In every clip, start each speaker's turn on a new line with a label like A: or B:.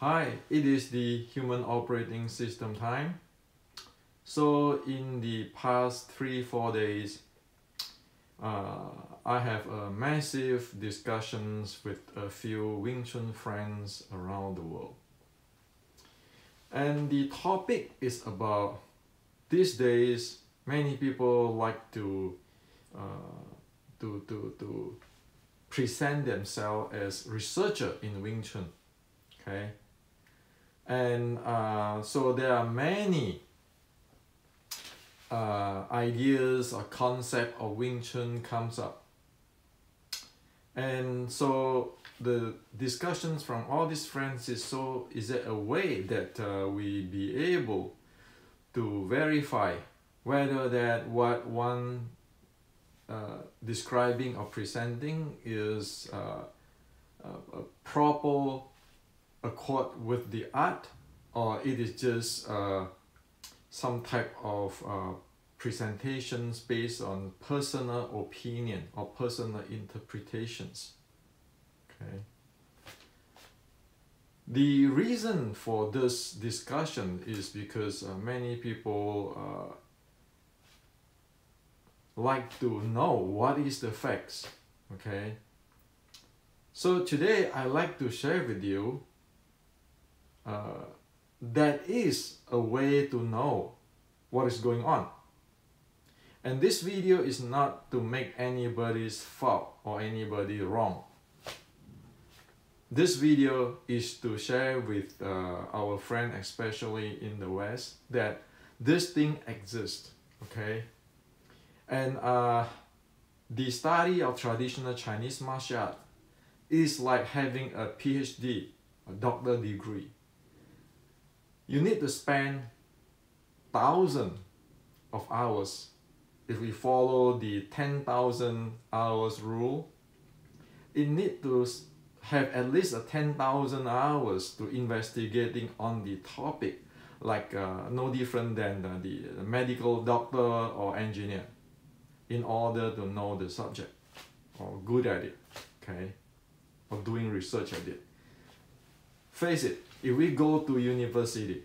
A: Hi, it is the human operating system time. So in the past 3-4 days, I have massive discussions with a few Wing Chun friends around the world. And the topic is about these days, many people like to present themselves as researcher in Wing Chun. Okay. And so there are many ideas or concept of Wing Chun comes up. And so the discussions from all these friends is there a way that we be able to verify whether that what one describing or presenting is a proper accord with the art, or it is just some type of presentations based on personal opinion or personal interpretations. Okay. The reason for this discussion is because many people like to know what is the facts. Okay. So today I like to share with you that is a way to know what is going on. And this video is not to make anybody's fault or anybody wrong. This video is to share with our friend, especially in the West, that this thing exists. Okay. And the study of traditional Chinese martial art is like having a PhD, a doctor degree. You need to spend thousands of hours. If we follow the 10,000 hours rule, it needs to have at least 10,000 hours to investigating on the topic, like no different than the medical doctor or engineer, in order to know the subject or good at it, okay, or doing research at it. Face it, if we go to university,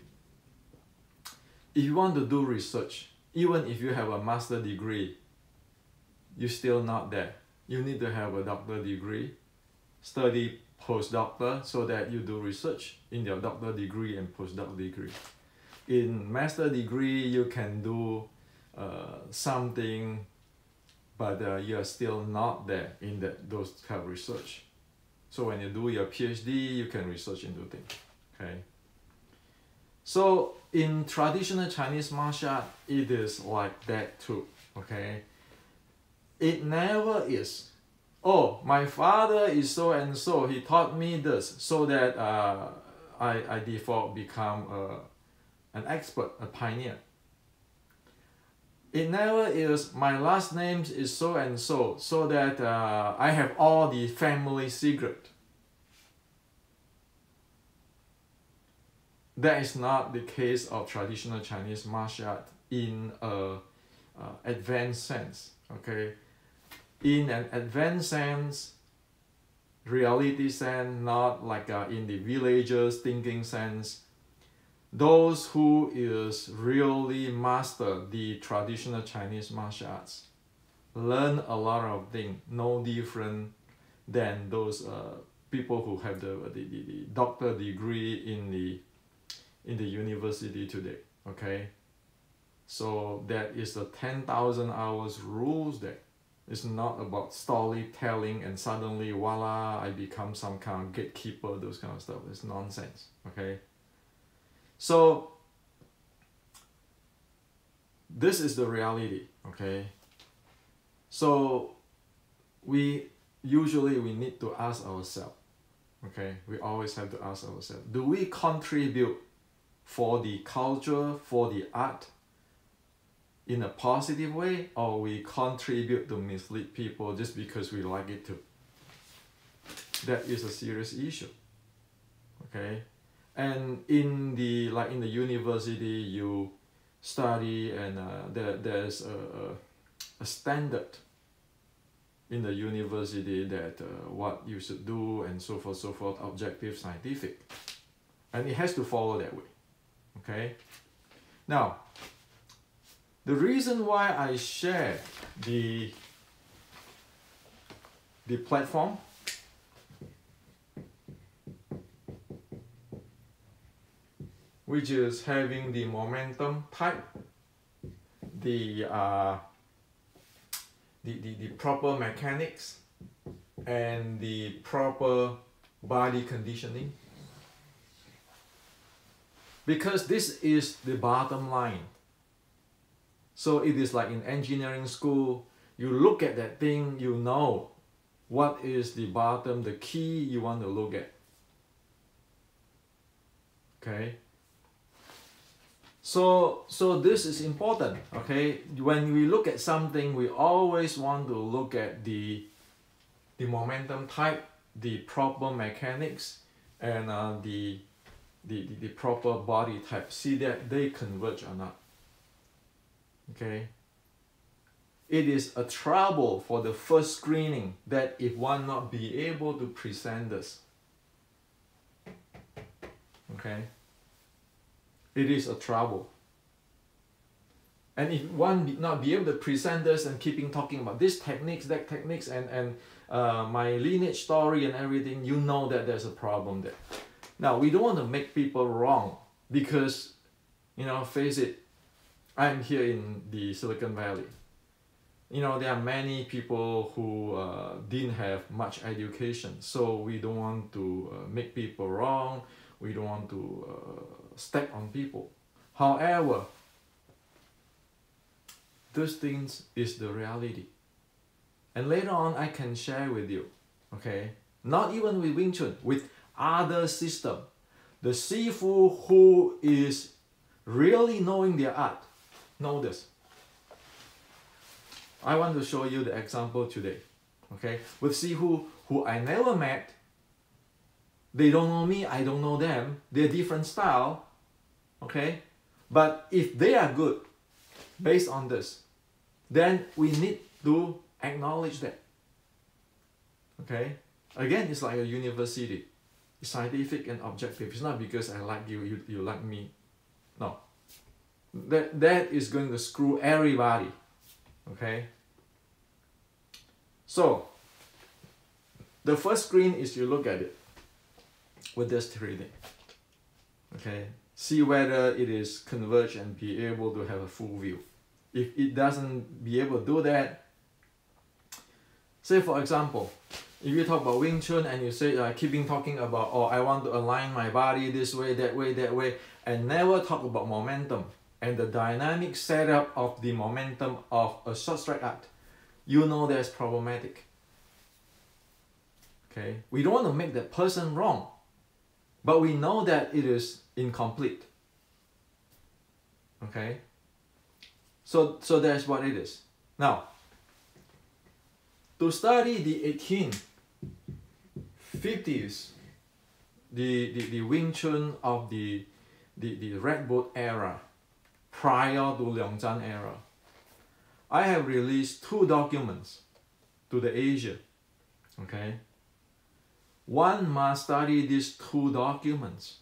A: if you want to do research, even if you have a master degree, you're still not there. You need to have a doctor degree, study postdoctor, so that you do research in your doctor degree and postdoc degree. In master degree, you can do something, but you are still not there in those kind of research. So when you do your PhD, you can research into things. Okay. So in traditional Chinese martial art, it is like that too. Okay. It never is, oh, my father is so and so, he taught me this, so that I default become an expert, a pioneer. It never is, my last name is so and so, so that I have all the family secret. That is not the case of traditional Chinese martial art in an advanced sense. Okay, in an advanced sense, reality sense, not like in the villagers thinking sense. Those who is really master the traditional Chinese martial arts learn a lot of things, no different than those people who have the doctor degree in the university today. Okay, so that is the 10,000 hours rules. That it's not about storytelling and suddenly voila, I become some kind of gatekeeper, those kind of stuff. It's nonsense. Okay, so this is the reality. Okay, so we need to ask ourselves. Okay, we always have to ask ourselves, do we contribute for the culture, for the art in a positive way, or we contribute to mislead people just because we like it too? That is a serious issue. Okay, and in the university, you study, and there's a standard in the university that what you should do, and so forth, objective, scientific. And it has to follow that way. Okay? Now, the reason why I share the platform which is having the momentum type, the proper mechanics, and the proper body conditioning. Because this is the bottom line. So it is like in engineering school, you look at that thing, you know what is the bottom, the key you want to look at. Okay? So this is important, okay? When we look at something, we always want to look at the momentum type, the proper mechanics, and the proper body type. See that they converge or not. Okay? It is a trouble for the first screening that if one not be able to present this. Okay? It is a trouble. And if one not be able to present this and keeping talking about this techniques, that techniques, and my lineage story and everything, you know that there's a problem there. Now, we don't want to make people wrong because, you know, face it, I'm here in the Silicon Valley. You know, there are many people who didn't have much education, so we don't want to make people wrong. We don't want to step on people. However, those things is the reality. And later on, I can share with you, okay? Not even with Wing Chun, with other system. The Sifu who is really knowing their art, know this. I want to show you the example today, okay? With Sifu who I never met, they don't know me, I don't know them, they're different style, okay? But if they are good, based on this, then we need to acknowledge that, okay? Again, it's like a university. It's scientific and objective. It's not because I like you, you like me. No. That is going to screw everybody, okay? So, the first screen is you look at it with this 3D, okay? See whether it is converged and be able to have a full view. If it doesn't be able to do that, say for example, if you talk about Wing Chun and you say, keeping talking about, oh, I want to align my body this way, that way, and never talk about momentum and the dynamic setup of the momentum of a short strike art, you know that's problematic. Okay? We don't want to make that person wrong, but we know that it is incomplete. Okay? So that's what it is. Now, to study the 1850s, the Wing Chun of the Red Boat era, prior to Liangzhan era, I have released 2 documents to the Asia. Okay? One must study these 2 documents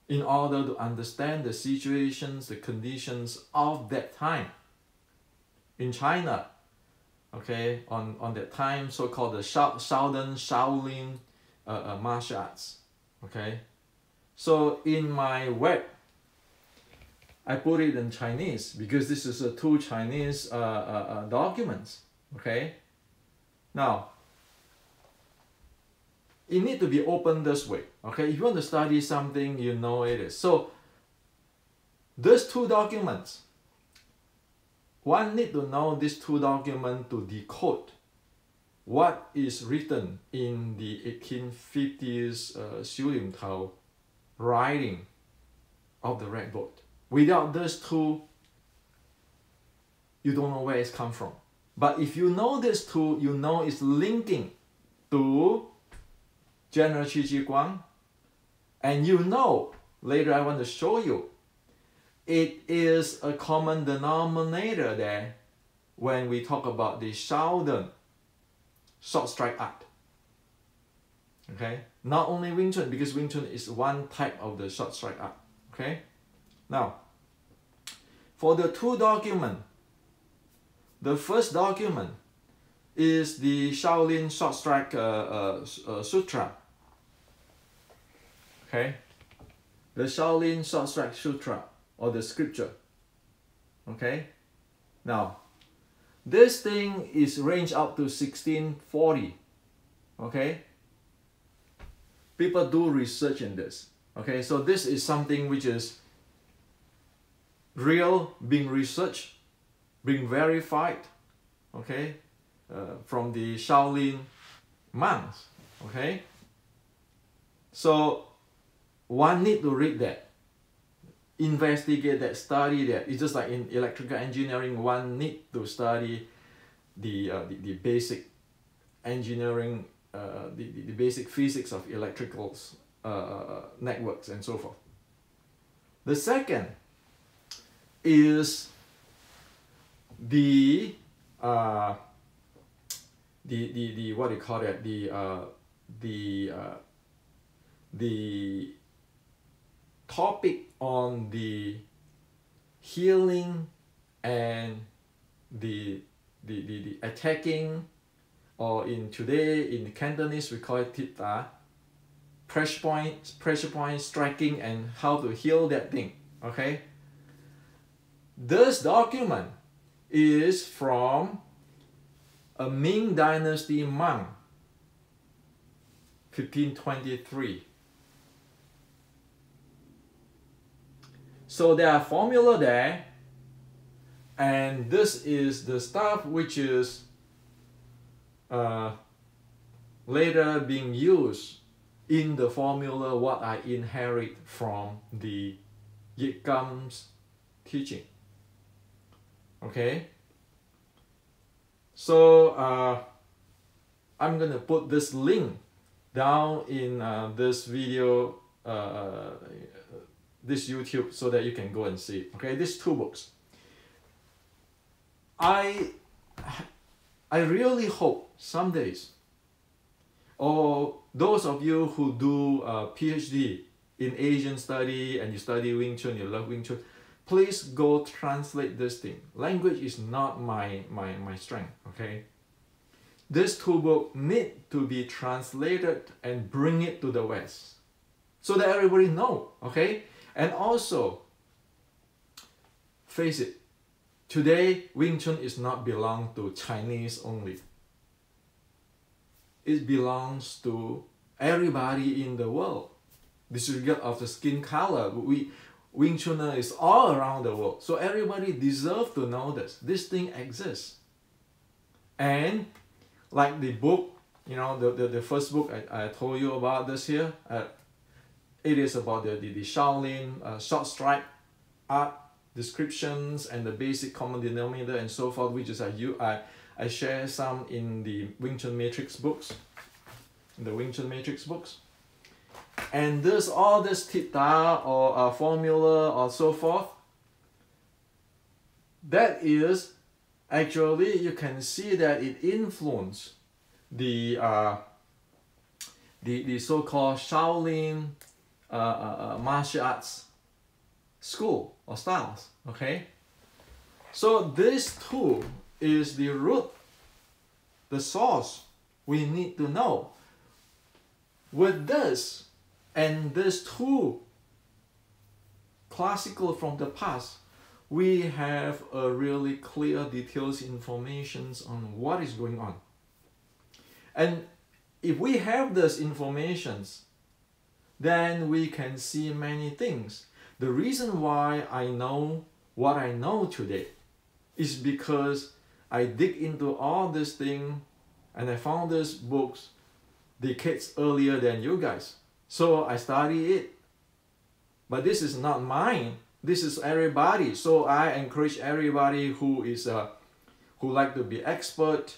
A: in order to understand the situations, the conditions of that time. In China, okay, on that time, so-called the Southern Shaolin martial arts, okay? So in my web, I put it in Chinese because this is a 2 Chinese documents, okay? Now, it need to be open this way, okay? If you want to study something, you know it is. So, these 2 documents, one need to know these 2 documents to decode what is written in the 1850s Xu Lim Tao writing of the Red Boat. Without these 2, you don't know where it's come from. But if you know these 2, you know it's linking to General Qi Ji Guang, and you know, later I want to show you, it is a common denominator there when we talk about the Southern short strike art. Okay, not only Wing Chun, because Wing Chun is one type of the short strike art. Okay, now for the two documents, the first document is the Shaolin Short Strike Sutra. Okay, the Shaolin Short Strike Sutra, or the scripture. Okay, now this thing is ranged up to 1640. Okay, people do research in this. Okay, so this is something which is real, being researched, being verified. Okay, from the Shaolin monks. Okay, so one need to read that, investigate that, study that. It's just like in electrical engineering, one need to study the basic engineering, the basic physics of electrical networks and so forth. The second is the what do you call that, the topic on the healing and the attacking, or in today in Cantonese we call it tita, pressure point striking, and how to heal that thing. Okay, this document is from a Ming Dynasty monk, 1523. So there are formula there, and this is the stuff which is later being used in the formula what I inherit from the Yit Gam's teaching. Okay, so I'm gonna put this link down in this video, this YouTube, so that you can go and see it. Okay, these two books. I really hope some days, or those of you who do a PhD in Asian study and you study Wing Chun, you love Wing Chun, please go translate this thing. Language is not my strength. Okay, these two books need to be translated and bring it to the West, so that everybody know. Okay, and also face it, today Wing Chun is not belong to Chinese only. It belongs to everybody in the world, disregard of the skin color. Wing Chunner is all around the world, so everybody deserves to know this. This thing exists. And like the book, you know, the first book I told you about this here, it is about the Shaolin short strike art descriptions and the basic common denominator and so forth, which is I share some in the Wing Chun Matrix books, and there's all this tita or formula or so forth. That is actually, you can see that it influenced the so-called Shaolin martial arts school or styles. Okay, so this too is the root, the source we need to know. With this and this two classical from the past, we have a really clear details informations on what is going on. And if we have this informations, then we can see many things. The reason why I know what I know today is because I dig into all this thing and I found these books decades earlier than you guys. So I study it. But this is not mine. This is everybody. So I encourage everybody who is who like to be expert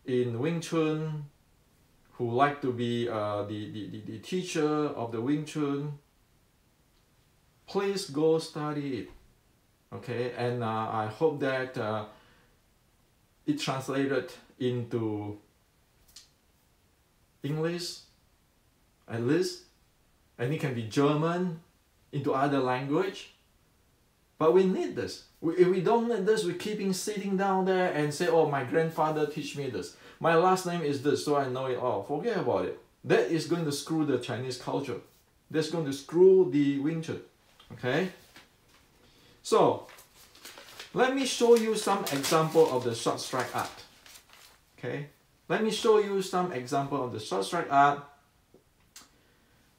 A: in Wing Chun, who like to be the teacher of the Wing Chun, please go study it. Okay, and I hope that it translated into English at least, and it can be German into other language. But we need this. If we don't need this, we keep sitting down there and say, oh, my grandfather teach me this. My last name is this, so I know it all. Forget about it. That is going to screw the Chinese culture. That's going to screw the Wing Chun. Okay? So, let me show you some example of the short strike art. Okay? Let me show you some example of the short strike art.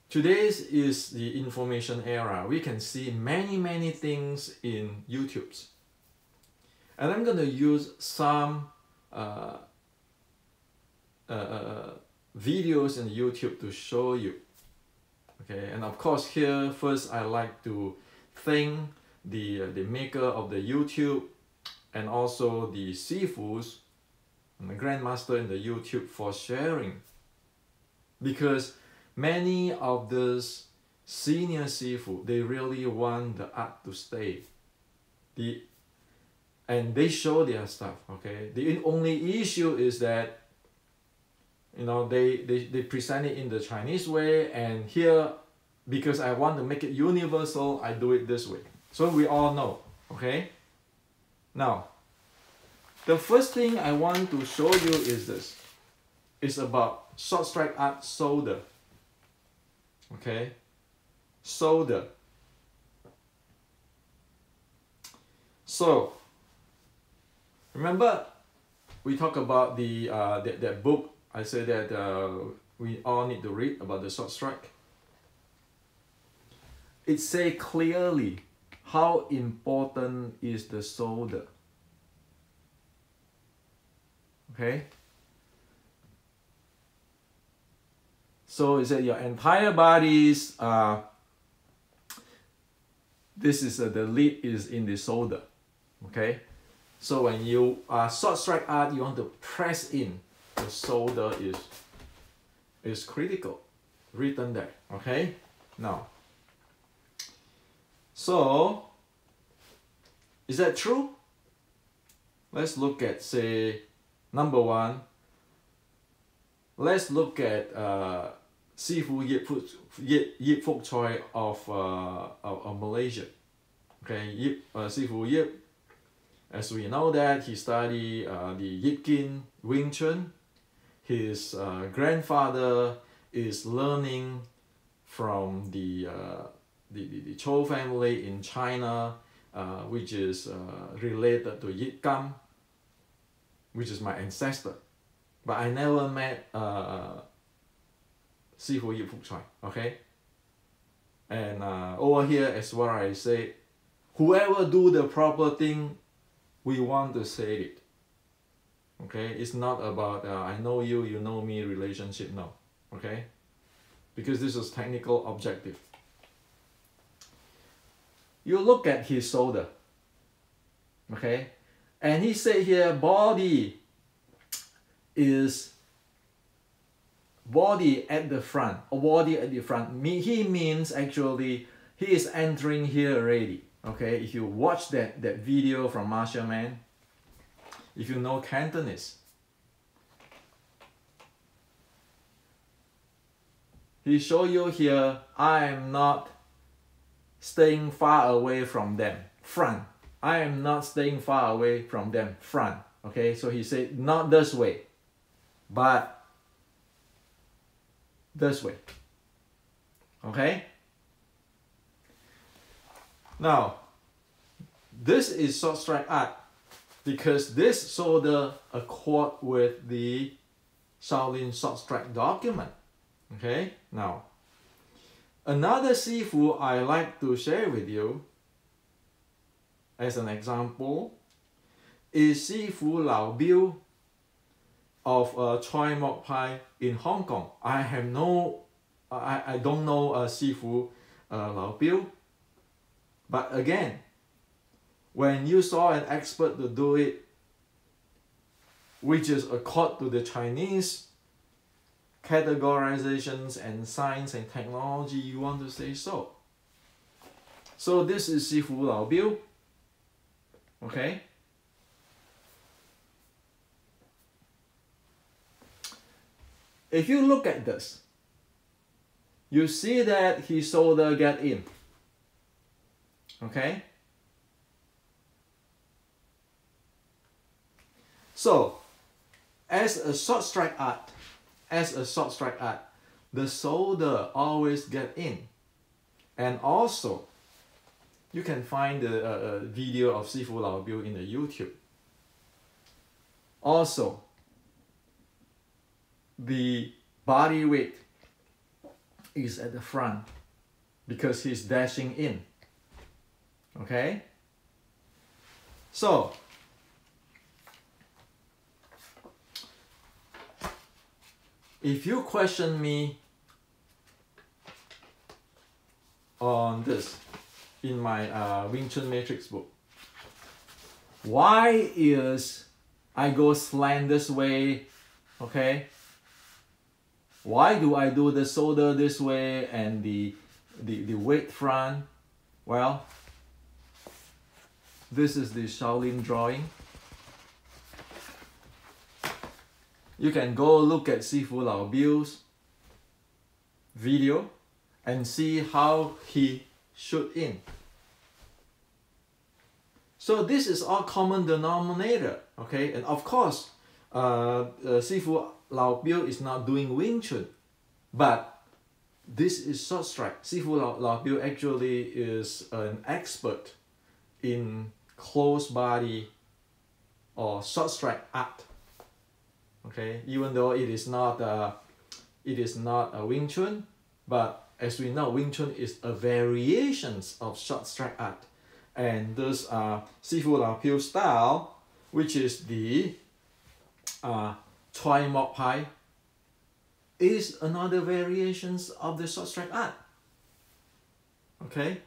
A: Today's is the information era. We can see many things in YouTube. And I'm going to use some videos in YouTube to show you. Okay, and of course here, first I like to thank the maker of the YouTube and also the Sifus and the Grandmaster in the YouTube for sharing. Because many of those senior Sifu, they really want the art to stay. And they show their stuff, okay? The only issue is that, you know, they present it in the Chinese way, and here, because I want to make it universal, I do it this way. So we all know, okay? Now, the first thing I want to show you is this. It's about short strike art solder. Okay, solder. So remember we talked about the that book. I said that we all need to read about the short strike. It says clearly how important is the solder. Okay. So it said your entire body's, this is the lead is in the shoulder, okay? So when you short strike art, you want to press in, the shoulder is critical, written there, okay? Now, so, is that true? Let's look at, say, number one. Let's look at Sifu Yip Fuk Choi of Malaysia. Okay, Sifu Yip, as we know that he studied the Yip Kin Wing Chun. His grandfather is learning from the Chou family in China, which is related to Yip Kam, which is my ancestor. But I never met Sifu Yip Fuk Choi, okay? And over here, as what I say, whoever do the proper thing, we want to say it. Okay? It's not about I know you, you know me relationship, no. Okay? Because this is technical objective. You look at his shoulder. Okay? And he said here, body is body at the front, or body at the front. He means actually he is entering here already. Okay, if you watch that video from Martial Man, if you know Cantonese, he show you here, I am not staying far away from them, front. I am not staying far away from them, front. Okay, so he said not this way, but this way. Okay? Now, this is short strike art because this shoulder accord with the Shaolin short strike document. Okay? Now, another Sifu I like to share with you as an example is Sifu Lao Biu of Choi Mok Pai in Hong Kong. I don't know Sifu Lao Biu, but again, when you saw an expert to do it, which is accord to the Chinese categorizations and science and technology, you want to say so. So this is Sifu Lao Biu. Okay. If you look at this, you see that his shoulder get in. Okay? So, as a short strike art, the shoulder always get in. And also, you can find the video of Sifu Lao Biu in the YouTube. Also, the body weight is at the front because he's dashing in. Okay? So, if you question me on this in my Wing Chun Matrix book, why is I go slant this way, okay? Why do I do the shoulder this way and the weight front? Well, this is the Shaolin drawing. You can go look at Sifu Lao Biu's video and see how he shoot in. So this is all common denominator, okay? And of course, Sifu Lao Biu is not doing Wing Chun, but this is short strike. Sifu Lao Biu actually is an expert in close body or short strike art. Okay, even though it is not a Wing Chun, but as we know, Wing Chun is a variations of short strike art, and this Sifu Lao Biu style, which is the Choi Mok Pai, is another variations of the short strike art. Okay,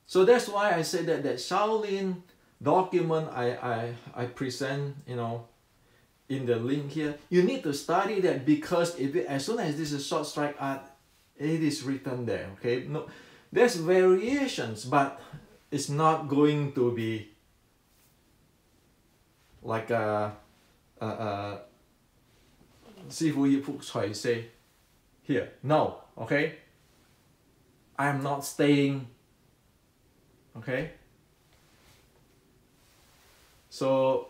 A: so that's why I say that Shaolin document I present, you know, in the link here, you need to study that, because as soon as this is short strike art, it is written there. Okay, no, there's variations, but it's not going to be like Sifu Yi Fu Cui say here. No, okay, I'm not staying. Okay, so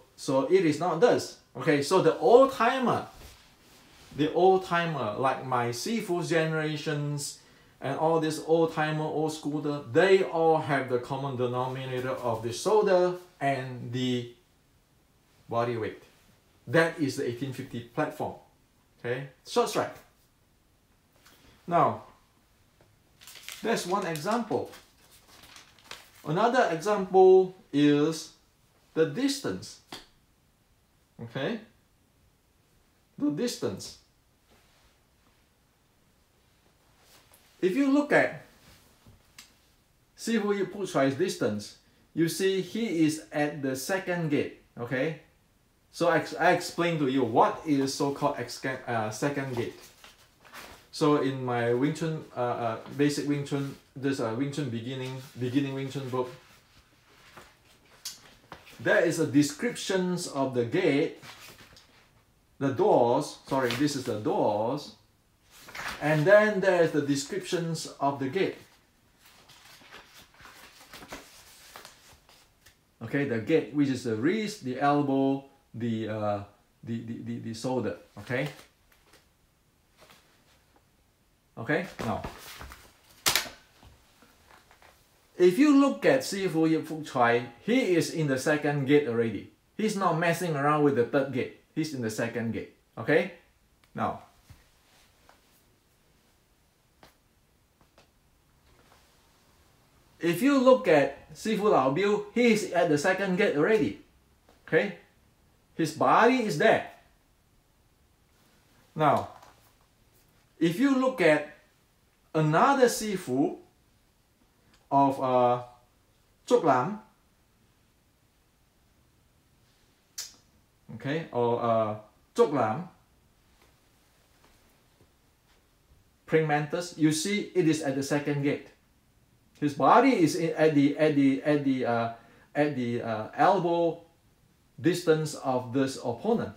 A: it is not this. Okay, so the old timer like my Sifu generations and all this old timer, old schooler, they all have the common denominator of the shoulder and the body weight. That is the 1850 platform. Okay, short strike. Now, that's one example. Another example is the distance. Okay, the distance. If you look at Sifu Yi Fu Cui's distance, you see he is at the second gate. Okay, so I explained to you what is so-called second gate. So in my Wing Chun, basic Wing Chun, this Wing Chun beginning Wing Chun book, there is a descriptions of the gate, the doors, sorry, this is the doors, and then there is the descriptions of the gate. Okay, the gate, which is the wrist, the elbow, the shoulder. Okay. Okay, now, if you look at Sifu Yi Fu Cui, he is in the second gate already. He's not messing around with the third gate. He's in the second gate. Okay? Now, if you look at Sifu Lao Biu, he is at the second gate already. Okay? His body is there. Now, if you look at another Sifu of Chuk Lam, okay, or Chuk Lam, Praying Mantis, you see it is at the second gate. His body is at the elbow distance of this opponent.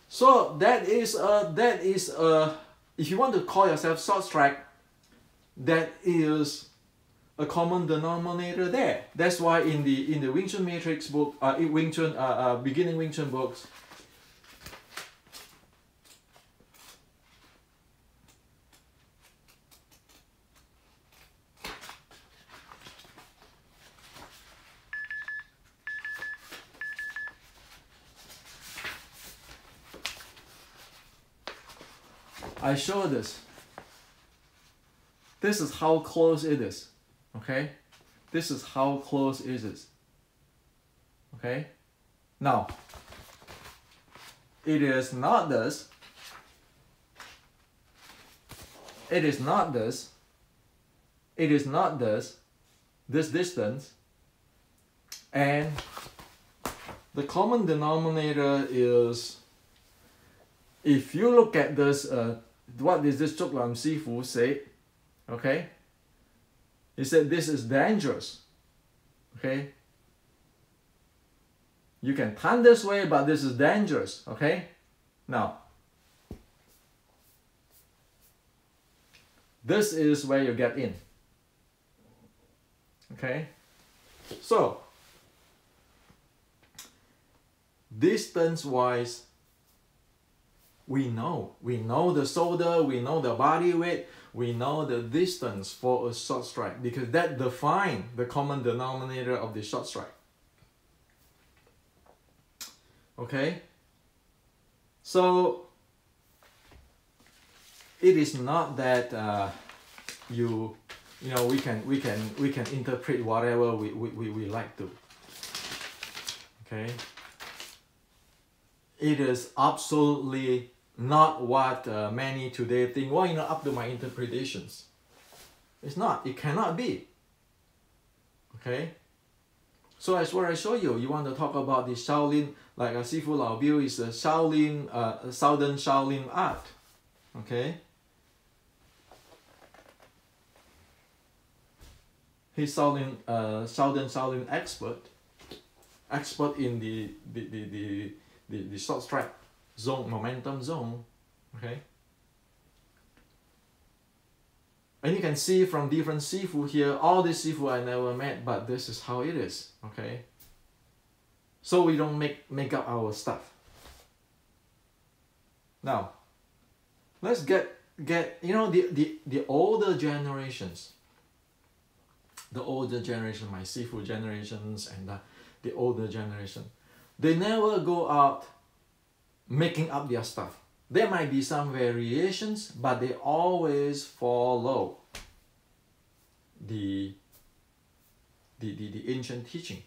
A: So that is a if you want to call yourself short strike, that is a common denominator there. That's why in the Wing Chun Matrix book, Wing Chun, beginning Wing Chun books, I show this. This is how close it is. Okay? This is how close it is. Okay? Now, it is not this. It is not this. It is not this. This distance. And the common denominator is, if you look at this, what is this Chuk Lam Sifu say? Okay? He said this is dangerous. Okay? You can turn this way, but this is dangerous. Okay? Now, this is where you get in. Okay? So, distance-wise, we know the shoulder, we know the body weight, we know the distance for a short strike, because that defines the common denominator of the short strike. Okay? So, it is not that we can interpret whatever we like to. Okay? It is absolutely not what many today think, well, up to my interpretations. It's not. It cannot be. Okay? So as what I show you, you want to talk about the Shaolin, like Sifu Lao Biu is a Shaolin, Southern Shaolin art. Okay? He's Southern Shaolin expert in the short strike zone, momentum zone. Okay? And you can see from different Sifu here, all these Sifu I never met, but this is how it is. Okay? So we don't make up our stuff. Now, let's get the older generations. The older generation, my Sifu generations and the older generation, they never go out making up their stuff. There might be some variations, but they always follow the ancient teaching.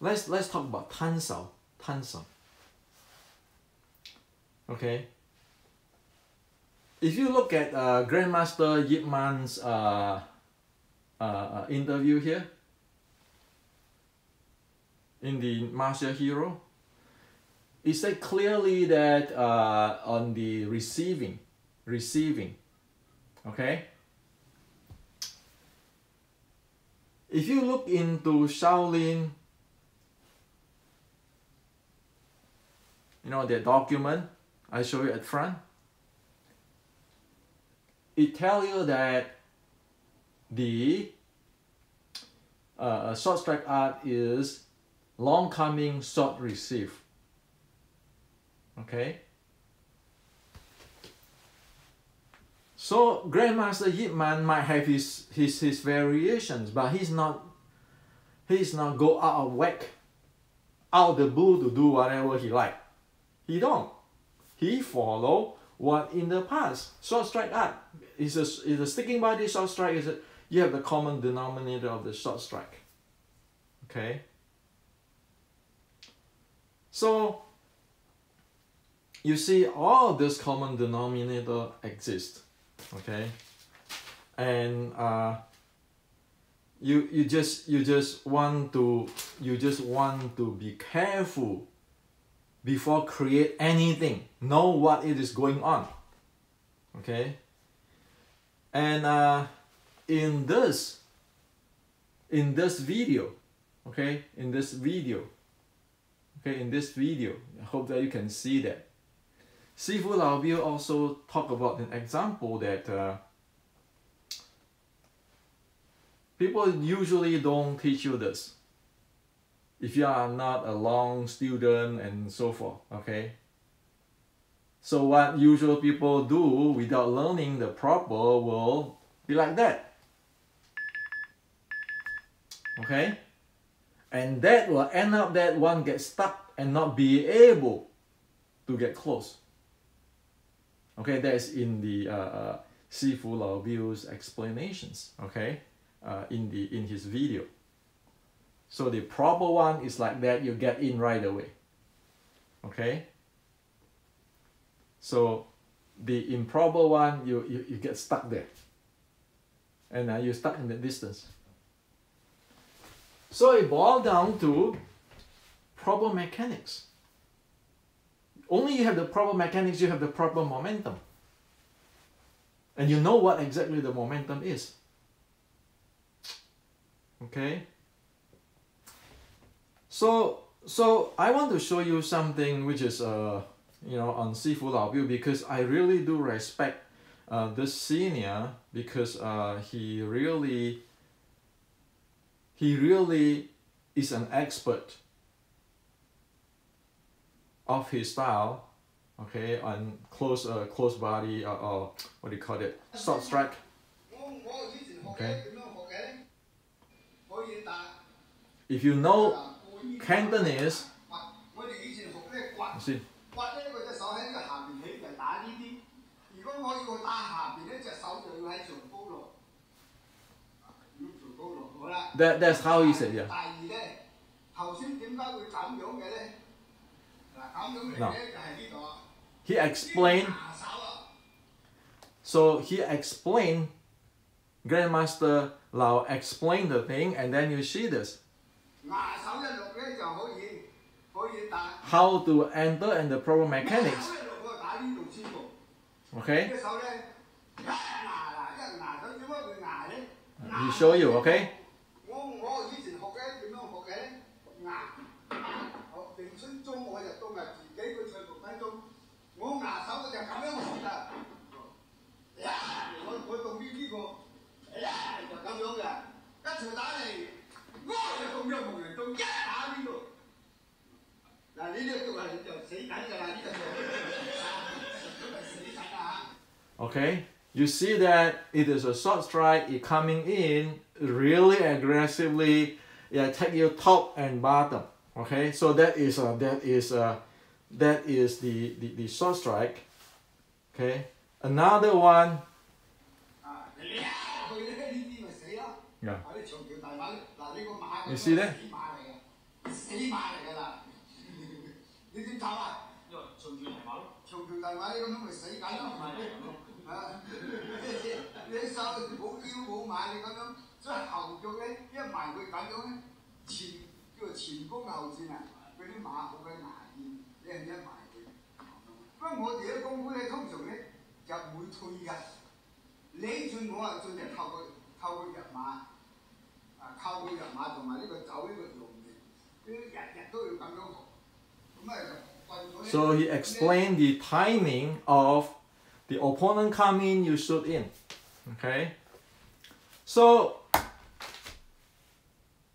A: Let's talk about Tan Sao. Okay. If you look at Grandmaster Yip Man's interview here in the Martial Hero, it said clearly that on the receiving, okay? If you look into Shaolin, the document I show you at front, it tells you that the short strike art is long coming, short receive. Okay? So Grandmaster Yip Man might have his variations, but he's not go out of whack, out of the blue to do whatever he like. He don't. He follow what in the past. Short strike art is a sticking body short strike. You have the common denominator of the short strike. Okay? So you see all this common denominator exist. Okay? And you just want to be careful before create anything. Know what it is going on. Okay? And in this video, okay, in this video, I hope that you can see that. Sifu Lao Biu also talk about an example that people usually don't teach you this if you are not a long student and so forth, okay? So what usual people do without learning the proper will be like that, okay? And that will end up that one gets stuck and not be able to get close. Okay, that's in the Sifu Lao Biu's explanations, okay, in his video. So the proper one is like that, you get in right away, okay? So the improper one, you get stuck there, and you're stuck in the distance. So it boils down to proper mechanics. Only you have the proper mechanics, you have the proper momentum. And you know what exactly the momentum is. Okay? So I want to show you something which is on Sifu Lao Biu, because I really do respect this senior, because he really is an expert of his style, okay, on close body, or what do you call it, short strike, okay. If you know Cantonese, you see, that's how he said, yeah. No. He explained, Grandmaster Lao explained the thing, and then you see this. How to enter and the proper mechanics. Okay? He show you, okay? Okay, you see that it is a short strike, it coming in really aggressively, yeah, take your top and bottom. Okay, so that is the short strike. Okay, another one. Yeah. You see that? So he explained the timing of the opponent come in, you shoot in. Okay. So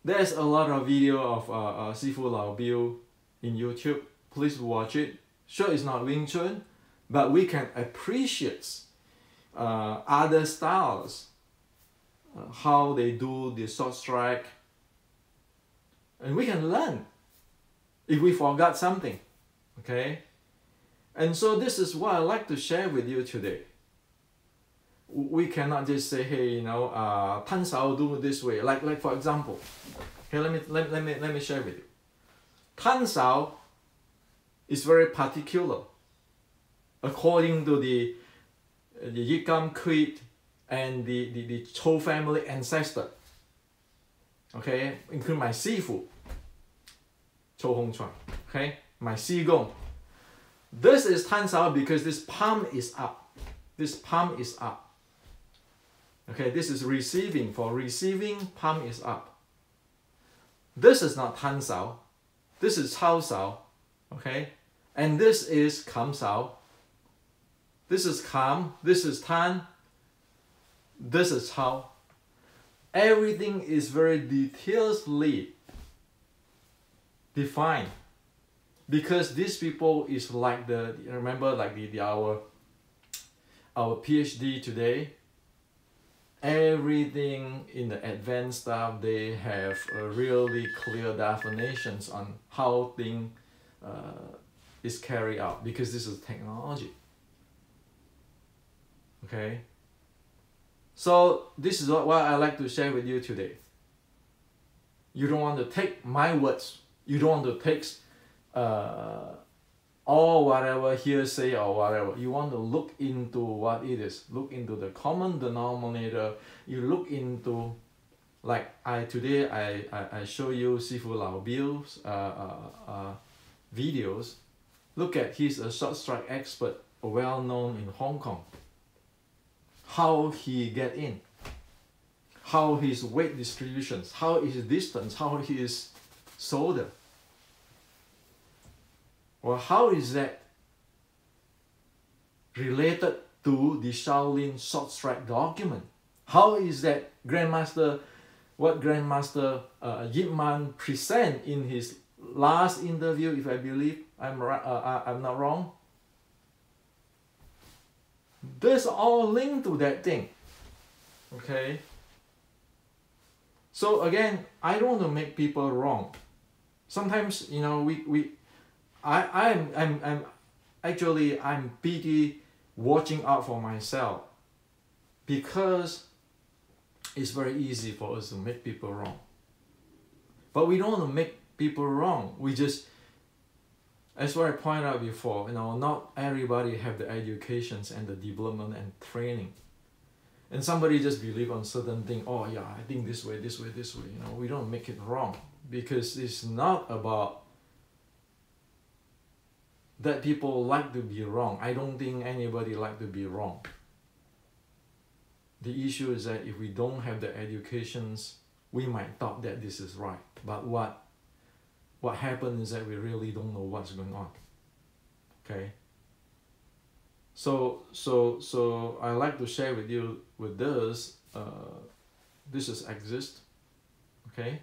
A: there's a lot of video of Sifu Lao Biu in YouTube. Please watch it. Sure, it's not Wing Chun, but we can appreciate other styles, how they do the short strike, and we can learn if we forgot something. Okay, and so this is what I'd like to share with you today. We cannot just say, hey, Tan Sao do it this way. Like for example, okay, let me share with you. Tan Sao is very particular according to the Yikam Creed and the Chou family ancestor. Okay, including my Sifu, Chou Hong Chuan. Okay, my Sigong. This is Tan Sao because this palm is up. This palm is up. Okay, this is receiving. For receiving, palm is up. This is not Tan Sao. This is Chao Sao. Okay, and this is Kam Sao. this is calm, this is tan, this is how. Everything is very detailedly defined, because these people is like the, remember, like our PhD today. Everything in the advanced stuff, they have a really clear definitions on how thing is carried out, because this is technology. Okay, so this is what I like to share with you today. You don't want to take my words, you don't want to take all whatever hearsay or whatever. You want to look into what it is, look into the common denominator. You look into, like today I show you Sifu Lao Bill's videos. Look at, he's a short strike expert, well known in Hong Kong. How he get in, how his weight distributions, how his distance, how his shoulder. Well, how is that related to the Shaolin short strike document? How is that what Grandmaster Yip Man present in his last interview, if I believe I'm not wrong? This all linked to that thing. Okay. So again, I don't want to make people wrong. Sometimes, you know, I'm pretty watching out for myself, because it's very easy for us to make people wrong. But we don't want to make people wrong. We just, as what I pointed out before, you know, not everybody have the educations and the development and training. And somebody just believe on certain thing. Oh yeah, I think this way, this way, this way. You know, we don't make it wrong, because it's not about that people like to be wrong. I don't think anybody like to be wrong. The issue is that if we don't have the educations, we might thought that this is right. But what happens is that we really don't know what's going on. Okay. So I like to share with you with this. This is exist. Okay.